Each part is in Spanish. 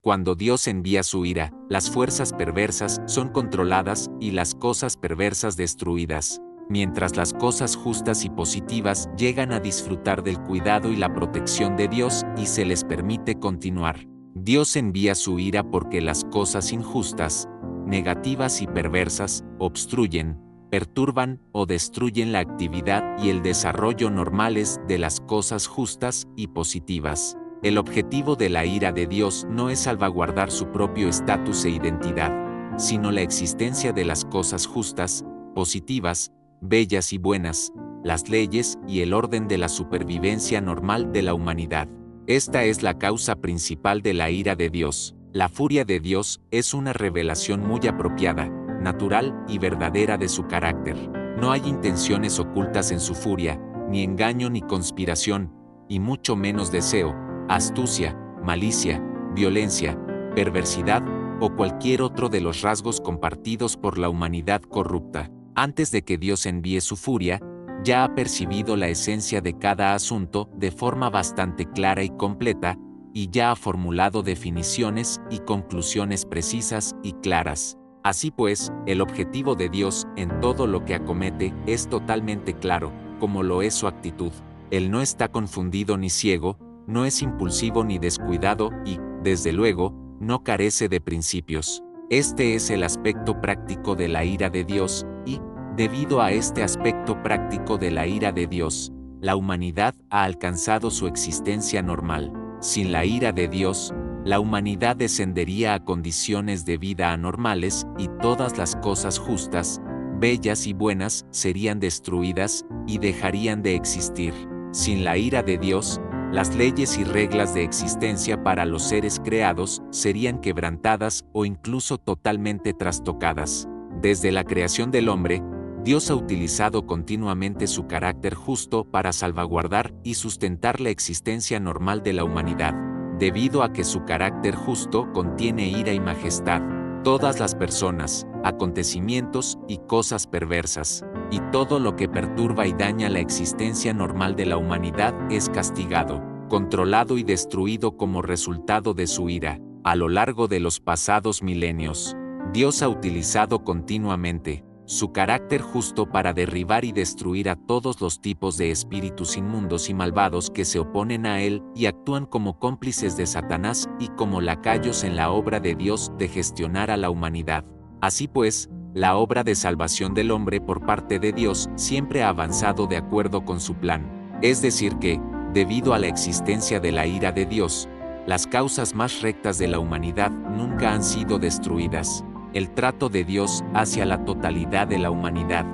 Cuando Dios envía su ira, las fuerzas perversas son controladas y las cosas perversas destruidas, mientras las cosas justas y positivas llegan a disfrutar del cuidado y la protección de Dios y se les permite continuar. Dios envía su ira porque las cosas injustas, negativas y perversas obstruyen, perturban o destruyen la actividad y el desarrollo normales de las cosas justas y positivas. El objetivo de la ira de Dios no es salvaguardar su propio estatus e identidad, sino la existencia de las cosas justas, positivas, bellas y buenas, las leyes y el orden de la supervivencia normal de la humanidad. Esta es la causa principal de la ira de Dios. La furia de Dios es una revelación muy apropiada, natural y verdadera de su carácter. No hay intenciones ocultas en su furia, ni engaño ni conspiración, y mucho menos deseo, astucia, malicia, violencia, perversidad o cualquier otro de los rasgos compartidos por la humanidad corrupta. Antes de que Dios envíe su furia, ya ha percibido la esencia de cada asunto de forma bastante clara y completa, y ya ha formulado definiciones y conclusiones precisas y claras. Así pues, el objetivo de Dios en todo lo que acomete es totalmente claro, como lo es su actitud. Él no está confundido ni ciego, no es impulsivo ni descuidado y, desde luego, no carece de principios. Este es el aspecto práctico de la ira de Dios, y, debido a este aspecto práctico de la ira de Dios, la humanidad ha alcanzado su existencia normal. Sin la ira de Dios, la humanidad descendería a condiciones de vida anormales y todas las cosas justas, bellas y buenas serían destruidas y dejarían de existir. Sin la ira de Dios, las leyes y reglas de existencia para los seres creados serían quebrantadas o incluso totalmente trastocadas. Desde la creación del hombre, Dios ha utilizado continuamente su carácter justo para salvaguardar y sustentar la existencia normal de la humanidad. Debido a que su carácter justo contiene ira y majestad, todas las personas, acontecimientos y cosas perversas, y todo lo que perturba y daña la existencia normal de la humanidad es castigado, controlado y destruido como resultado de su ira. A lo largo de los pasados milenios, Dios ha utilizado continuamente su carácter justo para derribar y destruir a todos los tipos de espíritus inmundos y malvados que se oponen a Él y actúan como cómplices de Satanás y como lacayos en la obra de Dios de gestionar a la humanidad. Así pues, la obra de salvación del hombre por parte de Dios siempre ha avanzado de acuerdo con su plan. Es decir que, debido a la existencia de la ira de Dios, las causas más rectas de la humanidad nunca han sido destruidas. El trato de Dios hacia la totalidad de la humanidad,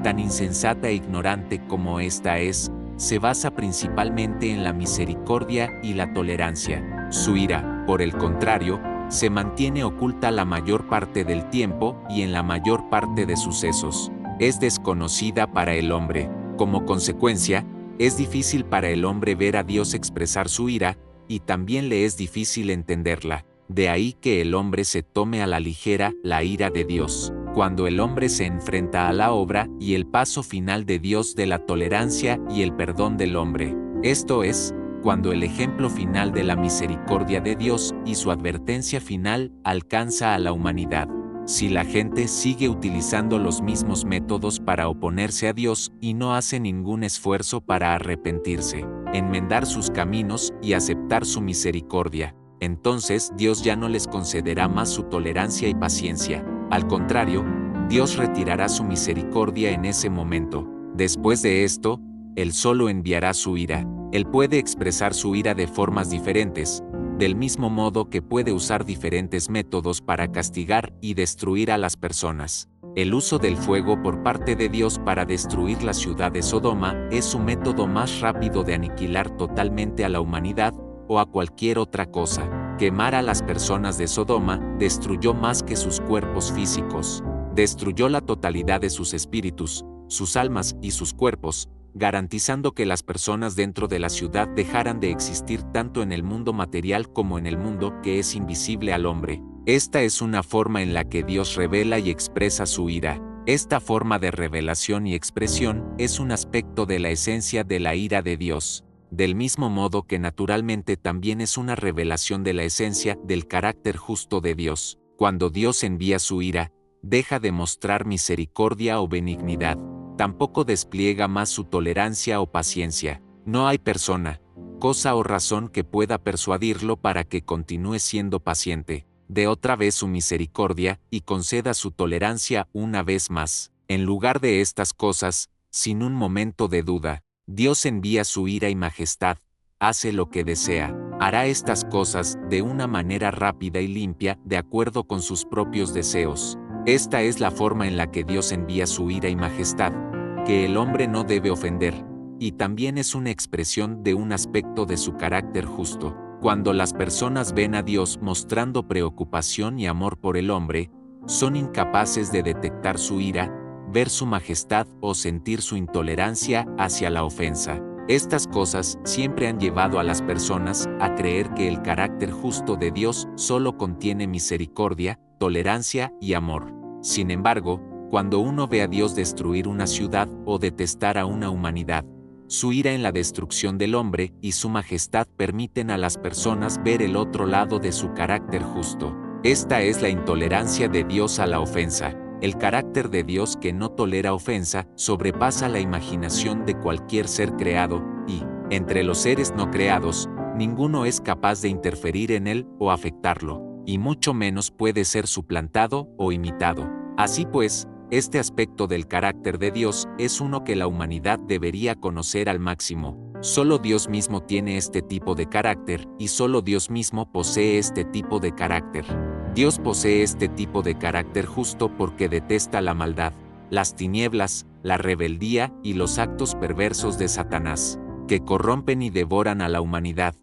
tan insensata e ignorante como ésta es, se basa principalmente en la misericordia y la tolerancia. Su ira, por el contrario, se mantiene oculta la mayor parte del tiempo y en la mayor parte de sucesos. Es desconocida para el hombre. Como consecuencia, es difícil para el hombre ver a Dios expresar su ira, y también le es difícil entenderla. De ahí que el hombre se tome a la ligera la ira de Dios, cuando el hombre se enfrenta a la obra y el paso final de Dios de la tolerancia y el perdón del hombre. Esto es, cuando el ejemplo final de la misericordia de Dios y su advertencia final alcanza a la humanidad. Si la gente sigue utilizando los mismos métodos para oponerse a Dios y no hace ningún esfuerzo para arrepentirse, enmendar sus caminos y aceptar su misericordia, entonces Dios ya no les concederá más su tolerancia y paciencia. Al contrario, Dios retirará su misericordia en ese momento. Después de esto, Él solo enviará su ira. Él puede expresar su ira de formas diferentes, del mismo modo que puede usar diferentes métodos para castigar y destruir a las personas. El uso del fuego por parte de Dios para destruir la ciudad de Sodoma es su método más rápido de aniquilar totalmente a la humanidad o a cualquier otra cosa. Quemar a las personas de Sodoma destruyó más que sus cuerpos físicos. Destruyó la totalidad de sus espíritus, sus almas y sus cuerpos, garantizando que las personas dentro de la ciudad dejaran de existir tanto en el mundo material como en el mundo que es invisible al hombre. Esta es una forma en la que Dios revela y expresa su ira. Esta forma de revelación y expresión es un aspecto de la esencia de la ira de Dios. del mismo modo que naturalmente también es una revelación de la esencia del carácter justo de Dios. Cuando Dios envía su ira, deja de mostrar misericordia o benignidad, tampoco despliega más su tolerancia o paciencia. No hay persona, cosa o razón que pueda persuadirlo para que continúe siendo paciente, dé otra vez su misericordia y conceda su tolerancia una vez más. En lugar de estas cosas, sin un momento de duda, Dios envía su ira y majestad, hace lo que desea, hará estas cosas de una manera rápida y limpia de acuerdo con sus propios deseos. Esta es la forma en la que Dios envía su ira y majestad, que el hombre no debe ofender, y también es una expresión de un aspecto de su carácter justo. Cuando las personas ven a Dios mostrando preocupación y amor por el hombre, son incapaces de detectar su ira, ver su majestad o sentir su intolerancia hacia la ofensa. Estas cosas siempre han llevado a las personas a creer que el carácter justo de Dios solo contiene misericordia, tolerancia y amor. Sin embargo, cuando uno ve a Dios destruir una ciudad o detestar a una humanidad, su ira en la destrucción del hombre y su majestad permiten a las personas ver el otro lado de su carácter justo. Esta es la intolerancia de Dios a la ofensa. El carácter de Dios que no tolera ofensa sobrepasa la imaginación de cualquier ser creado, y, entre los seres no creados, ninguno es capaz de interferir en él o afectarlo, y mucho menos puede ser suplantado o imitado. Así pues, este aspecto del carácter de Dios es uno que la humanidad debería conocer al máximo. Solo Dios mismo tiene este tipo de carácter, y solo Dios mismo posee este tipo de carácter. Dios posee este tipo de carácter justo porque detesta la maldad, las tinieblas, la rebeldía y los actos perversos de Satanás, que corrompen y devoran a la humanidad,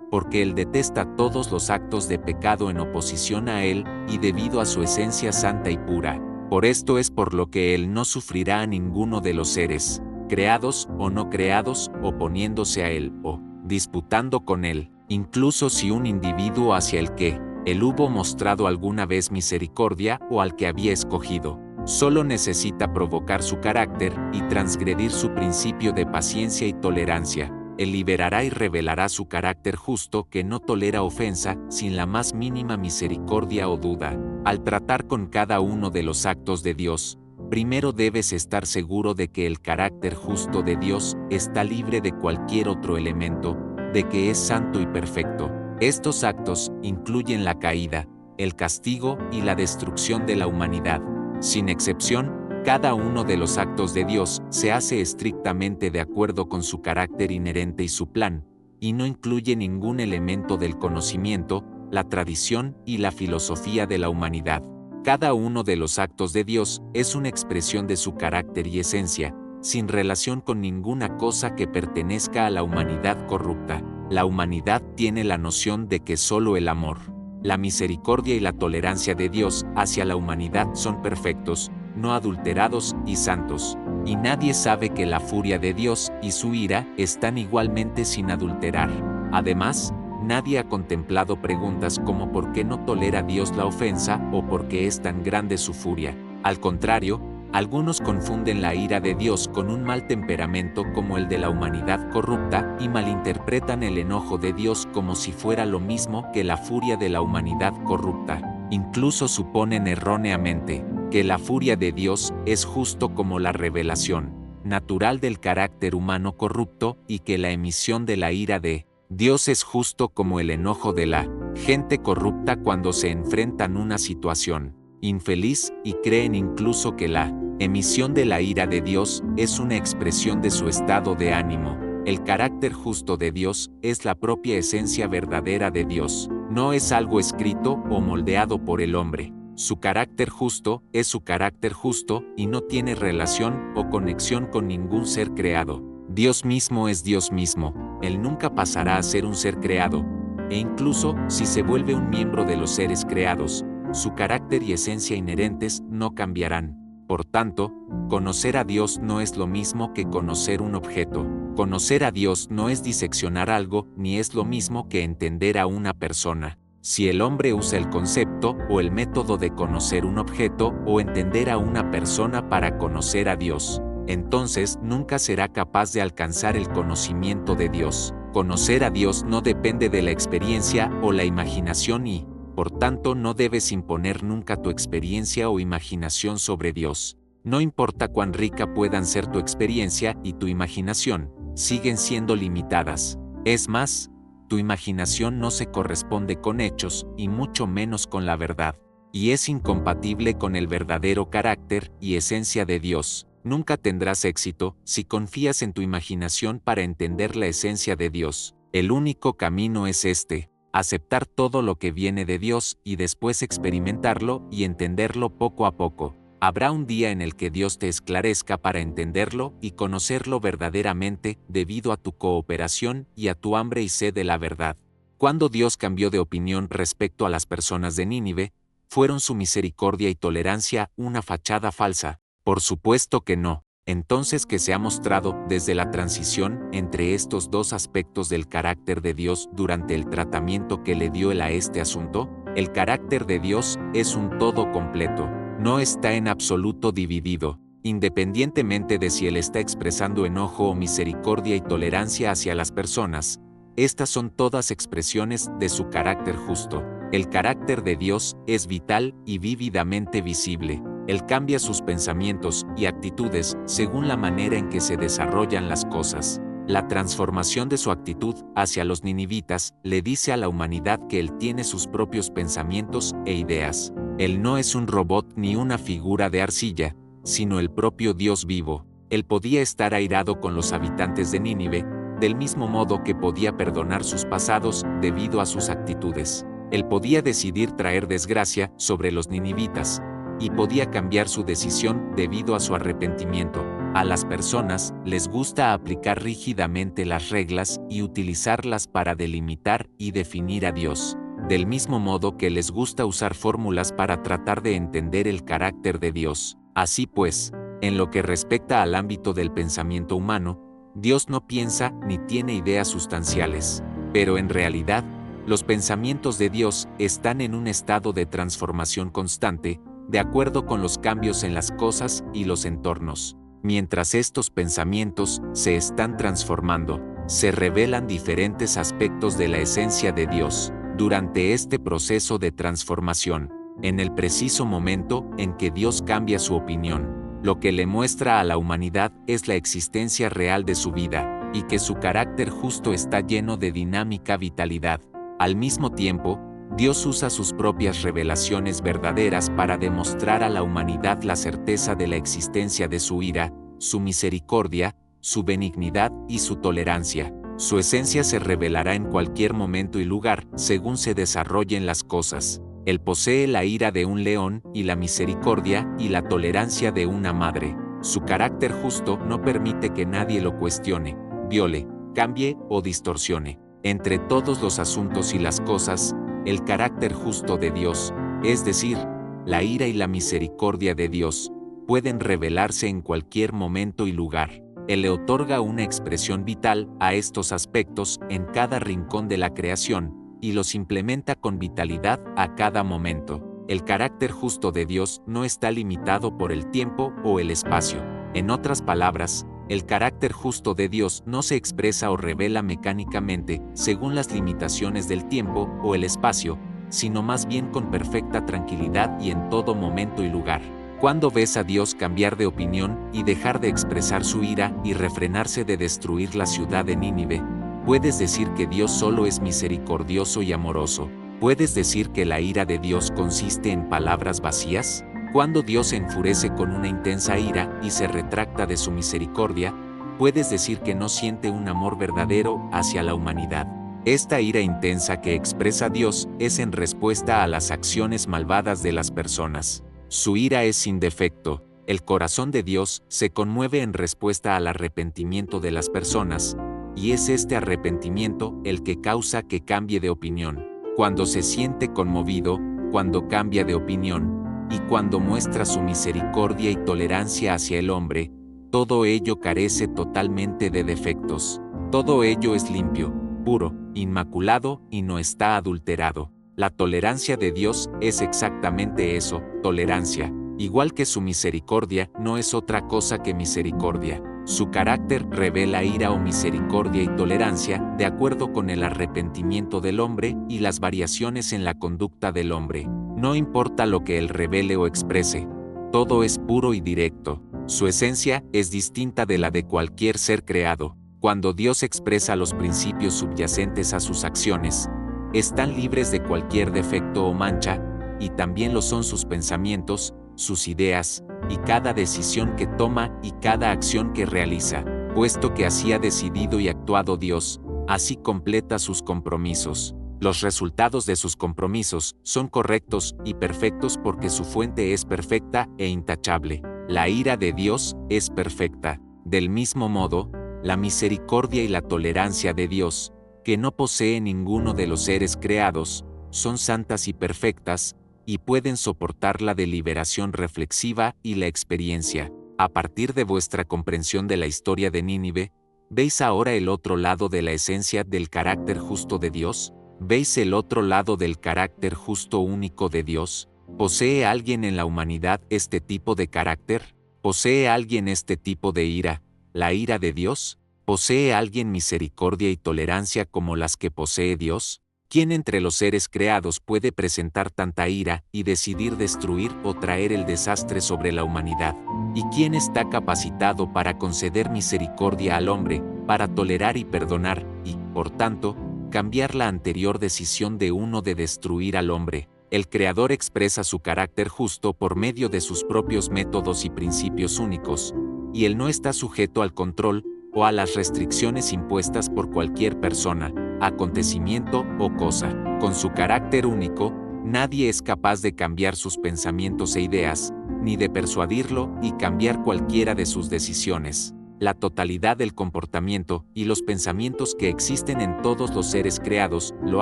porque Él detesta todos los actos de pecado en oposición a Él y debido a su esencia santa y pura. Por esto es por lo que Él no sufrirá a ninguno de los seres, creados o no creados, oponiéndose a Él o disputando con Él, incluso si un individuo hacia el que Él hubo mostrado alguna vez misericordia o al que había escogido, solo necesita provocar su carácter y transgredir su principio de paciencia y tolerancia. Él liberará y revelará su carácter justo que no tolera ofensa sin la más mínima misericordia o duda. Al tratar con cada uno de los actos de Dios, primero debes estar seguro de que el carácter justo de Dios está libre de cualquier otro elemento, de que es santo y perfecto. Estos actos incluyen la caída, el castigo y la destrucción de la humanidad. Sin excepción, cada uno de los actos de Dios se hace estrictamente de acuerdo con su carácter inherente y su plan, y no incluye ningún elemento del conocimiento, la tradición y la filosofía de la humanidad. Cada uno de los actos de Dios es una expresión de su carácter y esencia, sin relación con ninguna cosa que pertenezca a la humanidad corrupta. La humanidad tiene la noción de que solo el amor, la misericordia y la tolerancia de Dios hacia la humanidad son perfectos, no adulterados y santos, y nadie sabe que la furia de Dios y su ira están igualmente sin adulterar. Además, nadie ha contemplado preguntas como por qué no tolera Dios la ofensa o por qué es tan grande su furia. Al contrario, algunos confunden la ira de Dios con un mal temperamento como el de la humanidad corrupta y malinterpretan el enojo de Dios como si fuera lo mismo que la furia de la humanidad corrupta. Incluso suponen erróneamente que la furia de Dios es justo como la revelación natural del carácter humano corrupto y que la emisión de la ira de Dios es justo como el enojo de la gente corrupta cuando se enfrentan a una situación infeliz y creen incluso que la emisión de la ira de Dios es una expresión de su estado de ánimo. El carácter justo de Dios es la propia esencia verdadera de Dios, no es algo escrito o moldeado por el hombre. Su carácter justo es su carácter justo y no tiene relación o conexión con ningún ser creado. Dios mismo es Dios mismo, Él nunca pasará a ser un ser creado, e incluso si se vuelve un miembro de los seres creados, su carácter y esencia inherentes no cambiarán. Por tanto, conocer a Dios no es lo mismo que conocer un objeto. Conocer a Dios no es diseccionar algo, ni es lo mismo que entender a una persona. Si el hombre usa el concepto o el método de conocer un objeto o entender a una persona para conocer a Dios, entonces nunca será capaz de alcanzar el conocimiento de Dios. Conocer a Dios no depende de la experiencia o la imaginación y, por tanto, no debes imponer nunca tu experiencia o imaginación sobre Dios. No importa cuán rica puedan ser tu experiencia y tu imaginación, siguen siendo limitadas. Es más, tu imaginación no se corresponde con hechos y mucho menos con la verdad, y es incompatible con el verdadero carácter y esencia de Dios. Nunca tendrás éxito si confías en tu imaginación para entender la esencia de Dios. El único camino es este: aceptar todo lo que viene de Dios y después experimentarlo y entenderlo poco a poco. Habrá un día en el que Dios te esclarezca para entenderlo y conocerlo verdaderamente debido a tu cooperación y a tu hambre y sed de la verdad. Cuando Dios cambió de opinión respecto a las personas de Nínive, ¿fueron su misericordia y tolerancia una fachada falsa? Por supuesto que no. Entonces, ¿qué se ha mostrado desde la transición entre estos dos aspectos del carácter de Dios durante el tratamiento que le dio él a este asunto? El carácter de Dios es un todo completo. No está en absoluto dividido, independientemente de si él está expresando enojo o misericordia y tolerancia hacia las personas. Estas son todas expresiones de su carácter justo. El carácter de Dios es vital y vívidamente visible. Él cambia sus pensamientos y actitudes según la manera en que se desarrollan las cosas. La transformación de su actitud hacia los ninivitas le dice a la humanidad que él tiene sus propios pensamientos e ideas. Él no es un robot ni una figura de arcilla, sino el propio Dios vivo. Él podía estar airado con los habitantes de Nínive, del mismo modo que podía perdonar sus pasados debido a sus actitudes. Él podía decidir traer desgracia sobre los ninivitas, y podía cambiar su decisión debido a su arrepentimiento. A las personas les gusta aplicar rígidamente las reglas y utilizarlas para delimitar y definir a Dios, del mismo modo que les gusta usar fórmulas para tratar de entender el carácter de Dios. Así pues, en lo que respecta al ámbito del pensamiento humano, Dios no piensa ni tiene ideas sustanciales, pero en realidad, los pensamientos de Dios están en un estado de transformación constante, de acuerdo con los cambios en las cosas y los entornos. Mientras estos pensamientos se están transformando, se revelan diferentes aspectos de la esencia de Dios. Durante este proceso de transformación, en el preciso momento en que Dios cambia su opinión, lo que le muestra a la humanidad es la existencia real de su vida, y que su carácter justo está lleno de dinámica vitalidad. Al mismo tiempo, Dios usa sus propias revelaciones verdaderas para demostrar a la humanidad la certeza de la existencia de su ira, su misericordia, su benignidad y su tolerancia. Su esencia se revelará en cualquier momento y lugar, según se desarrollen las cosas. Él posee la ira de un león y la misericordia y la tolerancia de una madre. Su carácter justo no permite que nadie lo cuestione, viole, cambie o distorsione. Entre todos los asuntos y las cosas, el carácter justo de Dios, es decir, la ira y la misericordia de Dios, pueden revelarse en cualquier momento y lugar. Él le otorga una expresión vital a estos aspectos en cada rincón de la creación, y los implementa con vitalidad a cada momento. El carácter justo de Dios no está limitado por el tiempo o el espacio. En otras palabras, el carácter justo de Dios no se expresa o revela mecánicamente según las limitaciones del tiempo o el espacio, sino más bien con perfecta tranquilidad y en todo momento y lugar. Cuando ves a Dios cambiar de opinión y dejar de expresar su ira y refrenarse de destruir la ciudad de Nínive, puedes decir que Dios solo es misericordioso y amoroso. ¿Puedes decir que la ira de Dios consiste en palabras vacías? Cuando Dios se enfurece con una intensa ira y se retracta de su misericordia, puedes decir que no siente un amor verdadero hacia la humanidad. Esta ira intensa que expresa Dios es en respuesta a las acciones malvadas de las personas. Su ira es sin defecto. El corazón de Dios se conmueve en respuesta al arrepentimiento de las personas, y es este arrepentimiento el que causa que cambie de opinión. Cuando se siente conmovido, cuando cambia de opinión, y cuando muestra su misericordia y tolerancia hacia el hombre, todo ello carece totalmente de defectos. Todo ello es limpio, puro, inmaculado y no está adulterado. La tolerancia de Dios es exactamente eso, tolerancia. Igual que su misericordia no es otra cosa que misericordia. Su carácter revela ira o misericordia y tolerancia de acuerdo con el arrepentimiento del hombre y las variaciones en la conducta del hombre. No importa lo que él revele o exprese, todo es puro y directo. Su esencia es distinta de la de cualquier ser creado. Cuando Dios expresa los principios subyacentes a sus acciones, están libres de cualquier defecto o mancha, y también lo son sus pensamientos, sus ideas, y cada decisión que toma y cada acción que realiza. Puesto que así ha decidido y actuado Dios, así completa sus compromisos. Los resultados de sus compromisos son correctos y perfectos porque su fuente es perfecta e intachable. La ira de Dios es perfecta. Del mismo modo, la misericordia y la tolerancia de Dios, que no posee ninguno de los seres creados, son santas y perfectas, y pueden soportar la deliberación reflexiva y la experiencia. A partir de vuestra comprensión de la historia de Nínive, ¿veis ahora el otro lado de la esencia del carácter justo de Dios? ¿Veis el otro lado del carácter justo único de Dios? ¿Posee alguien en la humanidad este tipo de carácter? ¿Posee alguien este tipo de ira, la ira de Dios? ¿Posee alguien misericordia y tolerancia como las que posee Dios? ¿Quién entre los seres creados puede presentar tanta ira y decidir destruir o traer el desastre sobre la humanidad? ¿Y quién está capacitado para conceder misericordia al hombre, para tolerar y perdonar, y, por tanto, cambiar la anterior decisión de uno de destruir al hombre? El Creador expresa su carácter justo por medio de sus propios métodos y principios únicos, y él no está sujeto al control o a las restricciones impuestas por cualquier persona, acontecimiento o cosa. Con su carácter único, nadie es capaz de cambiar sus pensamientos e ideas, ni de persuadirlo y cambiar cualquiera de sus decisiones. La totalidad del comportamiento y los pensamientos que existen en todos los seres creados lo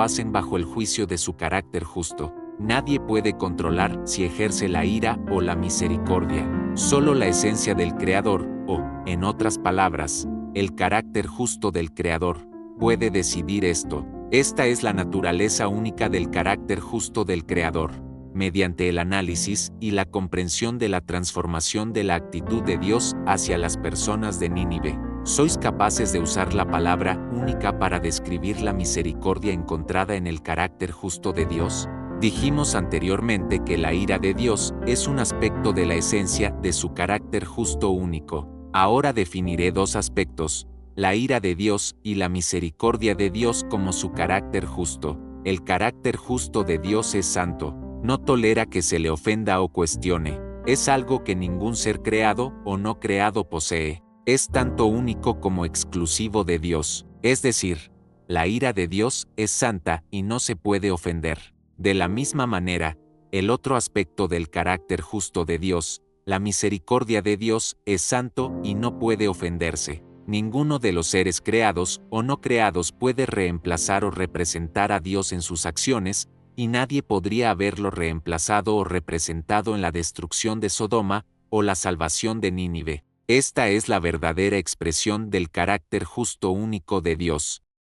hacen bajo el juicio de su carácter justo. Nadie puede controlar si ejerce la ira o la misericordia. Solo la esencia del Creador, o, en otras palabras, el carácter justo del Creador, puede decidir esto. Esta es la naturaleza única del carácter justo del Creador. Mediante el análisis y la comprensión de la transformación de la actitud de Dios hacia las personas de Nínive, ¿sois capaces de usar la palabra única para describir la misericordia encontrada en el carácter justo de Dios? Dijimos anteriormente que la ira de Dios es un aspecto de la esencia de su carácter justo único. Ahora definiré dos aspectos, la ira de Dios y la misericordia de Dios como su carácter justo. El carácter justo de Dios es santo, no tolera que se le ofenda o cuestione, es algo que ningún ser creado o no creado posee, es tanto único como exclusivo de Dios, es decir, la ira de Dios es santa y no se puede ofender. De la misma manera, el otro aspecto del carácter justo de Dios, la misericordia de Dios, es santo y no puede ofenderse. Ninguno de los seres creados o no creados puede reemplazar o representar a Dios en sus acciones, y nadie podría haberlo reemplazado o representado en la destrucción de Sodoma o la salvación de Nínive. Esta es la verdadera expresión del carácter justo único de Dios.